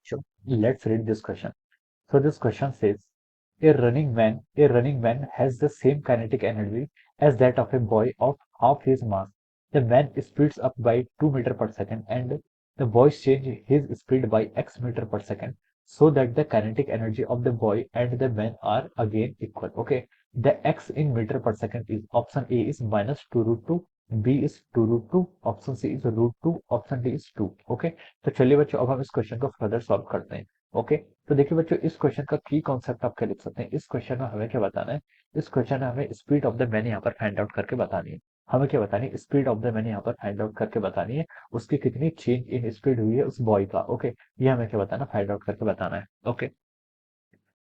bachcho, let's read this question. So this question says, a running man has the same kinetic energy as that of a boy of half his mass. The man speeds up by 2 meter per second and the boy change his speed by x meter per second so that the kinetic energy of the boy and the man are again equal. Okay. The x in meter per second is option A is minus 2 root 2, B is 2 root 2, option C is root 2, option D is 2। Okay, तो चलिए बच्चों अब हम इस question को further solve करते हैं। Okay, तो देखिए बच्चों इस क्वेश्चन का की कॉन्सेप्ट आप क्या लिख सकते हैं। इस क्वेश्चन में हमें क्या बताना है, इस क्वेश्चन में हमें स्पीड ऑफ द मैन यहाँ पर फाइंड आउट करके बतानी है। हमें क्या बतानी है, स्पीड ऑफ द मैन यहाँ पर फाइंड आउट करके बतानी है, उसकी कितनी चेंज इन स्पीड हुई है उस बॉय का। ओके, ये हमें क्या बताना, फाइंड आउट करके बताना है। ओके,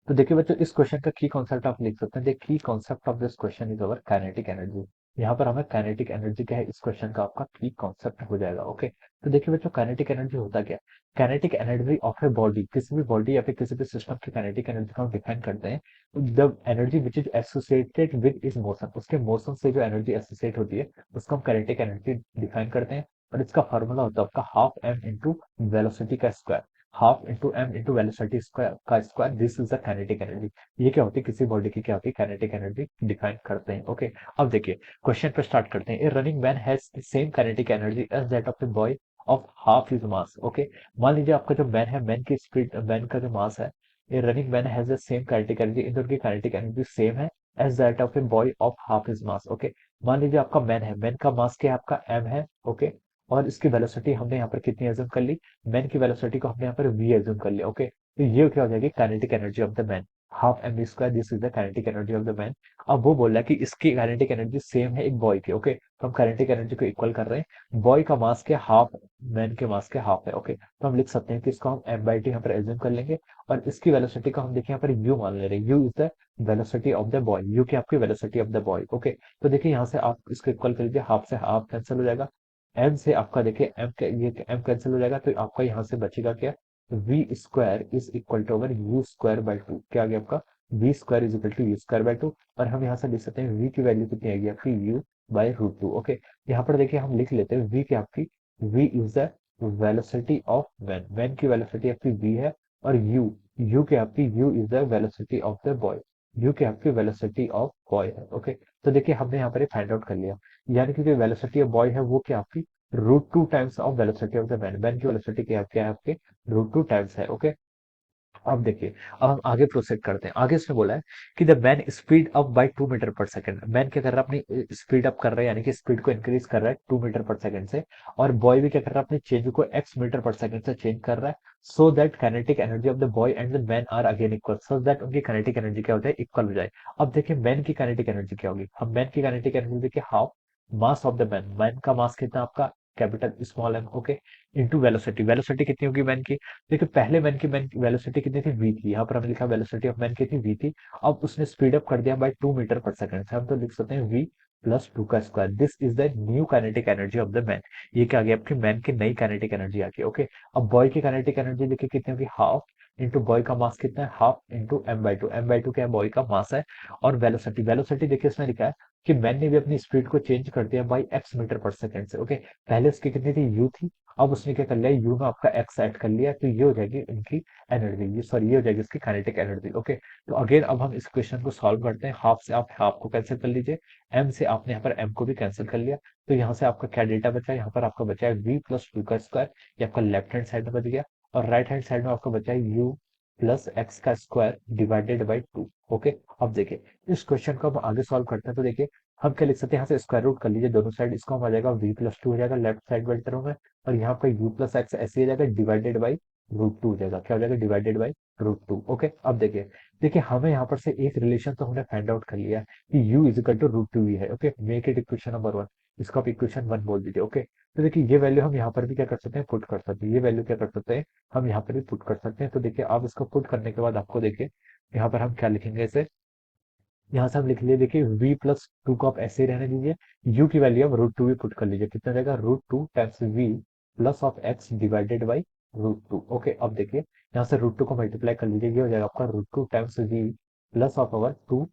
तो देखिए बच्चों इस क्वेश्चन का की कॉन्सेप्ट आप लिख सकते हैं। देखिए की concept of this question is our kinetic energy. यहाँ पर हमें काइनेटिक एनर्जी क्या है, इस क्वेश्चन का आपका की कॉन्सेप्ट हो जाएगा। ओके, तो देखिए बच्चों काइनेटिक एनर्जी होता क्या है, kinetic energy of a body, किसी भी बॉडी या फिर किसी भी सिस्टम की काइनेटिक एनर्जी को हम डिफाइन करते हैं the energy which is associated with इस मोशन, उसके मोशन से जो एनर्जी एसोसिएट होती है उसको हम काइनेटिक एनर्जी डिफाइन करते हैं। और इसका फॉर्मूला होता है आपका हाफ एम इंटू वेलोसिटी का square, half into M into velocity square का square, this is the kinetic energy. ये क्या होती है, किसी बॉडी की क्या होती है, काइनेटिक एनर्जी डिफाइन करते हैं। ओके, अब देखिए क्वेश्चन पे स्टार्ट करते हैं। A running man has the same kinetic energy as that of a boy of half his mass. Okay, मान लीजिए आपका जो मैन है, मैन की स्पीड, मैन का जो मास है, a running man has the same kinetic energy, इन दोनों की काइनेटिक एनर्जी सेम है as that of a boy of half his mass. Okay, मान लीजिए आपका मैन है, मैन का मास क्या है, आपका एम है। ओके, और इसकी वेलोसिटी हमने यहाँ पर कितनी एज्यूम कर ली, मैन की वेलोसिटी को हमने यहाँ पर v एज्यूम कर लिया। ओके, तो ये क्या हो जाएगी, kinetic energy of the man, half M V square, this is the kinetic energy of the man. अब वो बोल रहा है कि इसकी काइनेटिक एनर्जी सेम है एक बॉय की। ओके, तो हम काइनेटिक एनर्जी को इक्वल कर रहे हैं, बॉय का मास के हाफ, मैन के मास के हाफ है। ओके, तो हम लिख सकते हैं कि इसको हम एम बाई टी यहाँ पर एज्यूम कर लेंगे और इसकी वेलोसिटी को हम देखिए यहाँ पर यू मान ले रहे हैं, you is the velocity of the boy, u की आपकी velocity of the boy. Okay, तो देखिए यहाँ से आप इसको इक्वल कर लीजिए, हाफ से हाफ कैंसिल हो जाएगा, एम से आपका देखिए एम ये एम कैंसिल हो जाएगा, तो आपका यहाँ से बचेगा क्या, V square is equal to over U square by two. क्या आ गया आपका, V square is equal to U square by two. और हम यहाँ से लिख सकते हैं वी की वैल्यू कितनी आएगी आपकी, u by root two. Okay, यहाँ पर देखिए हम लिख लेते हैं वी की आपकी, v is the velocity of man, man की वेलोसिटी आपकी वी है, और यू की आपकी, u is the velocity of the boy, u की आपकी वेलोसिटी ऑफ बॉय है। ओके, तो देखिए हमने यहाँ पर फाइंड आउट कर लिया, यानी कि जो वेलोसिटी ऑफ बॉय है वो क्या आपकी root two times of velocity of the man, man की वेलोसिटी क्या है आपके रूट टू टाइम्स है। ओके, अब देखिए, अब हम आगे प्रोसीड करते हैं। आगे इसने बोला है कि the man speed up by 2 metre per second, man क्या कर रहा है, अपनी स्पीड अप कर रहा है, यानी कि स्पीड को इंक्रीज कर रहा है 2 मीटर पर सेकंड से, और बॉय भी क्या कर रहा है, अपने चेंज को x मीटर पर सेकंड से चेंज कर रहा है, so that kinetic energy of the boy and the man are again equal, so that उनकी काइनेटिक एनर्जी क्या हो जाए, इक्वल हो जाए। अब देखिए मैन की काइनेटिक एनर्जी क्या होगी, हम मैन की काइनेटिक एनर्जी देखिए half mass of the man, man का मास कितना आपका, capital small m. Okay, into velocity, velocity कितनी होगी मैन की, देखिए पहले मैन की, मैन वेलोसिटी कितनी थी, वी थी, यहाँ पर हमने लिखा वेलोसिटी ऑफ मैन कितनी, वी थी। अब उसने स्पीड अप कर दिया बाय 2 मीटर पर सेकंड से, हम तो लिख सकते हैं वी प्लस टू का square, this is the new kinetic energy of the man. ये क्या आ गया आपकी मैन की नई काइनेटिक एनर्जी आ गई। ओके, अब बॉय की काइनेटिक एनर्जी देखिए कितनी होगी, हाफ इंटू बॉय का मास कितना है, half into m by two, m by two क्या है, बॉय का मास है, और वेलोसिटी, वेलोसिटी देखिए इसमें लिखा है कि मैन ने भी अपनी स्पीड को चेंज कर दिया by x metre per second से। ओके, पहले उसकी कितनी थी, यू थी, अब उसने क्या कर लिया, यू में आपका एक्स ऐड कर लिया, तो ये हो जाएगी इनकी एनर्जी, ये सॉरी ये हो जाएगी इसकी काइनेटिक एनर्जी। ओके, तो अगेन अब हम इस क्वेश्चन को सॉल्व करते हैं, हाफ से आप हाफ को कैंसिल कर लीजिए, एम से आपने यहाँ पर एम को भी कैंसिल कर लिया, तो यहाँ से आपका क्या डेटा बचा है, यहाँ पर आपका बचा है वी प्लस टू का स्क्वायर, ये आपका लेफ्ट हैंड साइड में बच गया, और राइट हैंड साइड में आपका बचा है यू प्लस एक्स का square divided by two. Okay, अब देखिए इस क्वेश्चन को हम आगे सॉल्व करते हैं, तो देखिए हम क्या लिख सकते हैं, यहाँ से स्क्वायर रूट कर लीजिए दोनों साइड, इसको हम आ जाएगा वी प्लस टू हो जाएगा लेफ्ट साइड वाली तरफ में, और यहाँ पे u प्लस एक्स ऐसे ही जाएगा डिवाइडेड बाई रूट टू हो जाएगा, क्या हो जाएगा, divided by root two. Okay, अब देखिए, देखिए हमें यहाँ पर से एक रिलेशन तो हमने फाइंड आउट कर लिया है कि u is equal to root two V है। Okay, make it equation number one, इसको आप इक्वेशन वन बोल दीजिए। ओके, तो देखिए ये वैल्यू हम यहाँ पर भी क्या कर सकते हैं, पुट कर सकते हैं, ये वैल्यू क्या कर सकते हैं, हम यहाँ पर भी पुट कर सकते हैं। तो देखिए आप इसको पुट करने के बाद आपको देखिए यहाँ पर हम क्या लिखेंगे, इसे यहाँ से हम लिख लिए, देखिए v प्लस टू को आप ऐसे ही रहने दीजिए, u की वैल्यू आप रूट टू भी पुट कर लीजिए, कितना रहेगा, root two times v plus of x divided by root two. Okay, अब देखिए यहाँ से रूट टू को मल्टीप्लाई कर लीजिए, ये हो जाएगा आपका root two times v plus of our two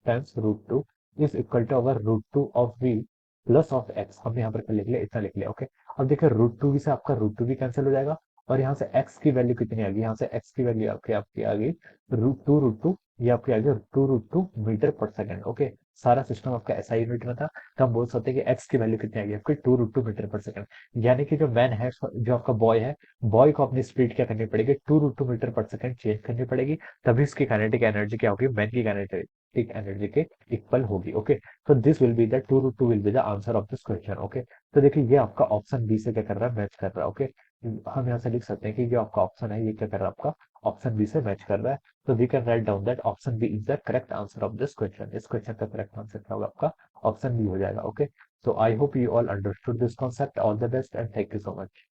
times root two is equal to our root two of v plus of x, हमने यहाँ पर लिख लिया, इतना लिख लिया। ओके, अब देखिए रूट टू से आपका रूट टू भी कैंसिल हो जाएगा, और यहाँ से x की वैल्यू कितनी आ गई, यहाँ से x की वैल्यू आपकी आपकी आ गई √2, ये आपकी आ गई √2 मीटर पर सेकंड। ओके, सारा सिस्टम आपका ऐसा यूनिट में था, तो हम बोल सकते हैं कि x की वैल्यू कितनी आ गई आपकी 2√2 मीटर पर सेकंड। यानी कि जो मैन है, जो आपका बॉय है, बॉय को अपनी स्पीड क्या करनी पड़ेगी, 2√2 मीटर पर सेकंड चेंज करनी पड़ेगी, तभी उसकी काइनेटिक एनर्जी क्या होगी, मैन की काइनेटिक एनर्जी के इक्वल होगी। Okay, so this will be the 2√2 will be the answer of this question। Okay, तो देखिए ये आपका ऑप्शन बी से क्या कर रहा है, मैच कर रहा है। ओके, हम यहाँ से लिख सकते हैं कि जो आपका ऑप्शन है ये क्या कर रहा है, आपका ऑप्शन बी से मैच कर रहा है। तो we can write down that option B is the correct answer of this question. इस क्वेश्चन का करेक्ट आंसर क्या होगा, आपका ऑप्शन बी हो जाएगा। Okay, so I hope you all understood this concept। All the best and thank you so much।